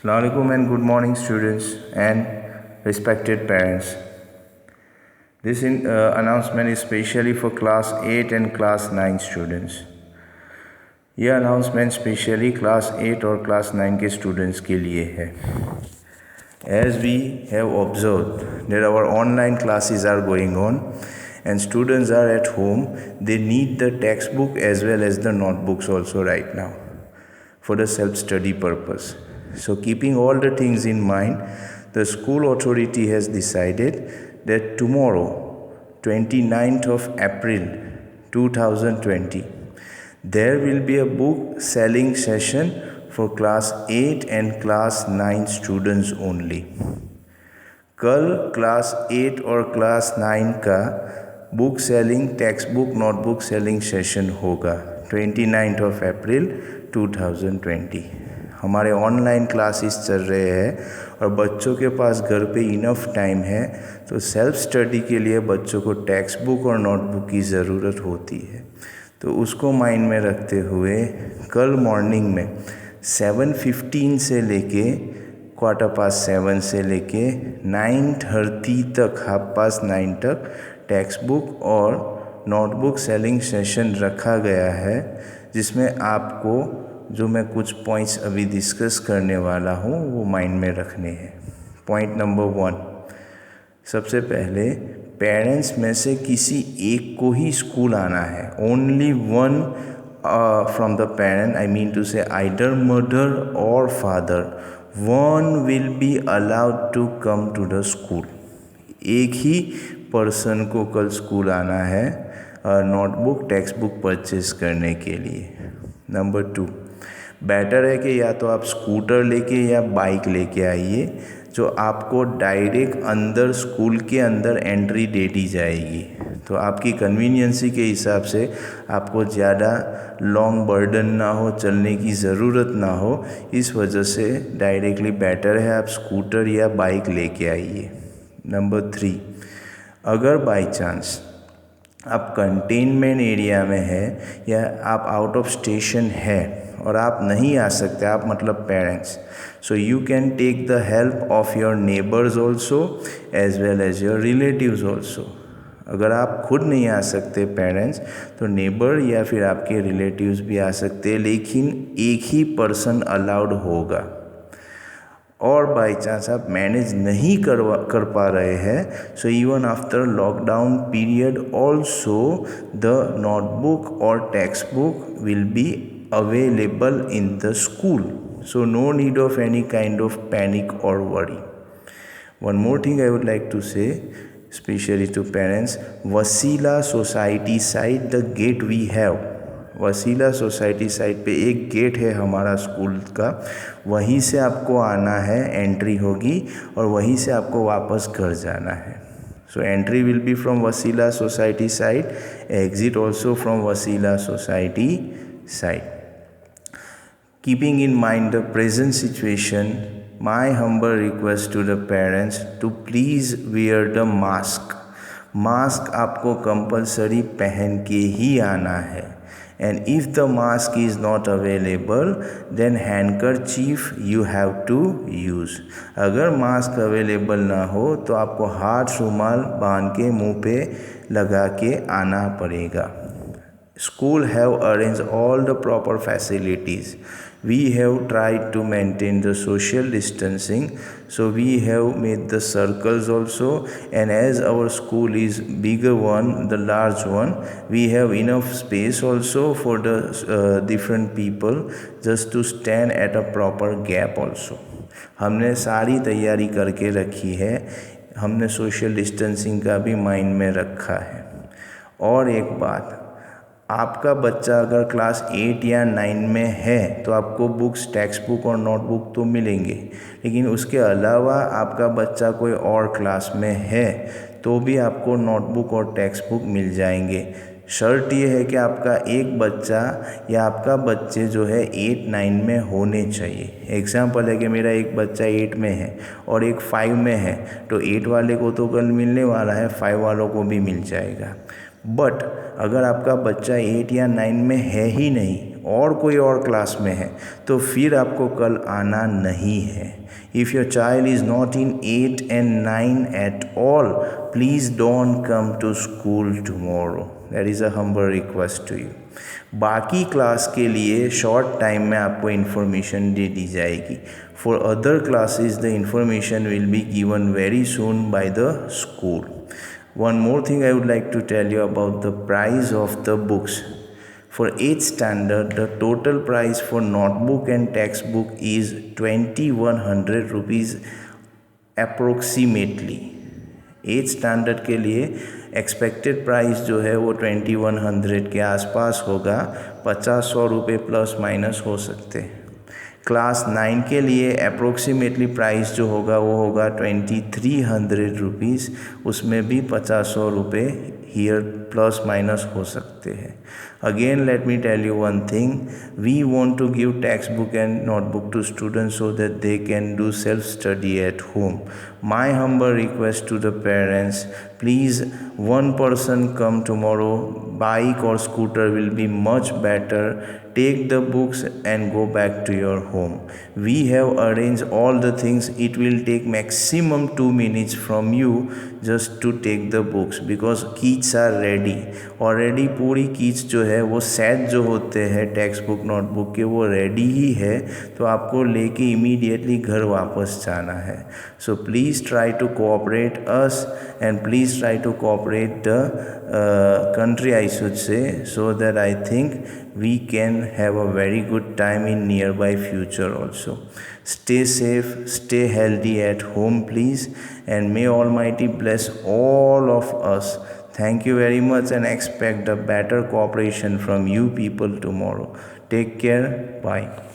Assalamualaikum and good morning students and respected parents. This announcement is specially for class 8 and class 9 students. यह announcement specially class 8 और class 9 के students के लिए है. As we have observed that our online classes are going on and students are at home, they need the textbook as well as the notebooks also right now for the self-study purpose. So keeping all the things in mind, the school authority has decided that tomorrow, 29th of April 2020, there will be a book selling session for class 8 and class 9 students only. कल class 8 और class 9 का book selling text book notebook selling session होगा 29th of April 2020. हमारे online classes चल रहे हैं और बच्चों के पास घर पे इनफ टाइम है, तो सेल्फ स्टडी के लिए बच्चों को टेक्स्ट बुक और नोटबुक की ज़रूरत होती है. तो उसको माइंड में रखते हुए कल मॉर्निंग में 7:15 से लेके 7:15 से लेके 9:30 तक 9:30 तक टेक्स्ट बुक और नोटबुक सेलिंग सेशन रखा गया है, जिसमें आपको जो मैं कुछ पॉइंट्स अभी डिस्कस करने वाला हूँ वो माइंड में रखने हैं. पॉइंट नंबर 1, सबसे पहले पेरेंट्स में से किसी एक को ही स्कूल आना है. Only one from the parent, I mean to say either mother or father, one will be allowed to come to the school. एक ही पर्सन को कल स्कूल आना है नोटबुक टेक्स्ट बुक परचेज करने के लिए. नंबर 2, बेटर है कि या तो आप स्कूटर लेके या बाइक लेके आइए, जो आपको डायरेक्ट अंदर स्कूल के अंदर एंट्री दे दी जाएगी. तो आपकी कन्वीनियंसी के हिसाब से आपको ज़्यादा लॉन्ग बर्डन ना हो, चलने की ज़रूरत ना हो, इस वजह से डायरेक्टली बेटर है आप स्कूटर या बाइक लेके आइए. नंबर 3, अगर बाई चांस आप कंटेनमेंट एरिया में है या आप आउट ऑफ स्टेशन है और आप नहीं आ सकते, आप मतलब parents, so you can take the help of your neighbours also as well as your relatives also. अगर आप खुद नहीं आ सकते पेरेंट्स, तो नेबर या फिर आपके रिलेटिव्स भी आ सकते हैं, लेकिन एक ही पर्सन अलाउड होगा. और बाई चांस आप मैनेज नहीं कर पा रहे हैं, so even after lockdown period also the notebook और text book will be available in the school, so no need of any kind of panic or worry. One more thing I would like to say, especially to parents, Vasila society side the gate we have, Vasila society side पे एक gate है हमारा school का, वहीं से आपको आना है, एंट्री होगी और वहीं से आपको वापस घर जाना है. So entry will be from Wasila Society side, exit also from Wasila Society side. Keeping in mind the present situation, my humble request to the parents to please wear the mask. Mask आपको compulsory पहन के ही आना है. And if the mask is not available, then handkerchief you have to use. अगर mask available ना हो तो आपको हाथ रुमाल बांध के मुंह पे लगा के आना पड़ेगा. School have arranged all the proper facilities. We have tried to maintain the social distancing, so we have made the circles also, and as our school is bigger one, the large one, we have enough space also for the different people just to stand at a proper gap also. हमने सारी तैयारी करके रखी है, हमने social distancing का भी mind में रखा है. और एक बात, आपका बच्चा अगर क्लास 8 या 9 में है तो आपको बुक्स टेक्स्ट बुक और नोटबुक तो मिलेंगे, लेकिन उसके अलावा आपका बच्चा कोई और क्लास में है तो भी आपको नोटबुक और टेक्स्ट बुक मिल जाएंगे. शर्त ये है कि आपका एक बच्चा या आपका बच्चे जो है 8-9 में होने चाहिए. एग्जाम्पल है कि मेरा एक बच्चा 8 में है और एक 5 में है, तो 8 वाले को तो कल मिलने वाला है, 5 वालों को भी मिल जाएगा. बट अगर आपका बच्चा 8 या 9 में है ही नहीं और कोई और क्लास में है तो फिर आपको कल आना नहीं है. If your child is not in 8 and 9 at all, please don't come to school tomorrow. That is a humble request to you. बाकी क्लास के लिए शॉर्ट टाइम में आपको इन्फॉर्मेशन दे दी जाएगी. For other classes the information will be given very soon by the school. One more thing I would like to tell you about the price of the books. For 8th standard, the total price for notebook and textbook is 2100 rupees approximately. 8th standard के लिए expected price जो है वो 2100 के आसपास होगा. 50-100 रुपये plus minus हो सकते हैं. क्लास 9 के लिए अप्रोक्सीमेटली प्राइस जो होगा वो होगा 2300 रुपीज़. उसमें भी 50-100 रुपये हियर प्लस माइनस हो सकते हैं. Again, let me tell you one thing. We want to give textbook and notebook to students so that they can do self-study at home. My humble request to the parents, please, one person come tomorrow. Bike or scooter will be much better. Take the books and go back to your home. We have arranged all the things. It will take maximum 2 minutes from you just to take the books because kits are ready. Already पूरी kits जो है वो set जो होते हैं text book notebook के वो ready ही है. तो आपको लेके इमीडिएटली घर वापस जाना है. So please try to cooperate us and please try to cooperate the country, I should say, so that I think we can have a very good time in nearby future also. Stay safe, stay healthy at home please, and may Almighty bless all of us. Thank you very much and expect a better cooperation from you people tomorrow. Take care. Bye.